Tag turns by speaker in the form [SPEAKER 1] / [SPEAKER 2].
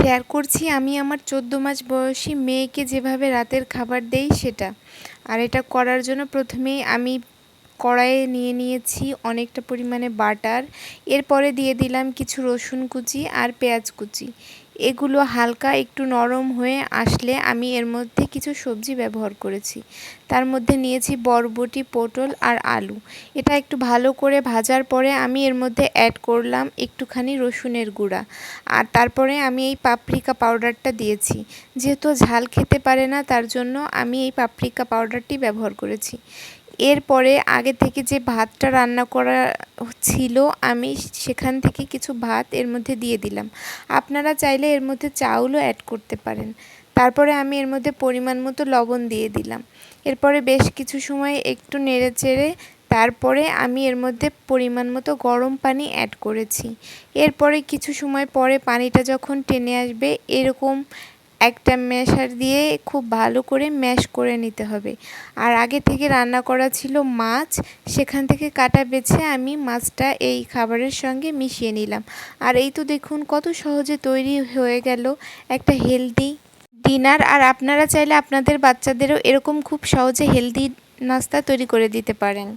[SPEAKER 1] Share করছি আমি আমার 14 মাস বয়সী মেয়েকে যেভাবে রাতের খাবার দেই সেটা। আর এটা করার জন্য প্রথমেই আমি কড়াইয়ে নিয়ে নিয়েছি অনেকটা পরিমাণে বাটার। এরপরে দিয়ে দিলাম কিছু রসুন কুচি আর পেঁয়াজ কুচি। এগুলো হালকা একটু নরম হয়ে আসলে আমি এর মধ্যে কিছু সবজি ব্যবহার করেছি। তার মধ্যে নিয়েছি বরবটি, পটল আর আলু। এটা একটু ভালো করে ভাজার পরে আমি এর মধ্যে অ্যাড করলাম একটুখানি রসুনের গুঁড়া। আর তারপরে আমি এই পাপরিকা পাউডারটা দিয়েছি। যেহেতু ঝাল খেতে পারে না তার জন্য আমি এই পাপরিকা পাউডারটি ব্যবহার করেছি। এরপরে আগে থেকে যে ভাতটা রান্না করা ছিল আমি সেখান থেকে কিছু ভাত এর মধ্যে দিয়ে দিলাম। আপনারা চাইলে এর মধ্যে চাউলও অ্যাড করতে পারেন। তারপরে আমি এর মধ্যে পরিমাণ মতো লবণ দিয়ে দিলাম। এরপরে বেশ কিছু সময় একটু নেড়েচেড়ে তারপরে আমি এর মধ্যে পরিমাণ মতো গরম পানি অ্যাড করেছি। এরপরে কিছু সময় পরে পানিটা যখন টেনে আসবে এরকম একটা ম্যাশার দিয়ে খুব ভালো করে ম্যাশ করে নিতে হবে। আর আগে থেকে রান্না করা ছিল মাছ, সেখান থেকে কাটা বেছে আমি মাছটা এই খাবারের সঙ্গে মিশিয়ে নিলাম। আর এই তো দেখুন কত সহজে তৈরি হয়ে গেল একটা হেলদি ডিনার। আর আপনারা চাইলে আপনাদের বাচ্চাদেরও এরকম খুব সহজে হেলদি নাস্তা তৈরি করে দিতে পারেন।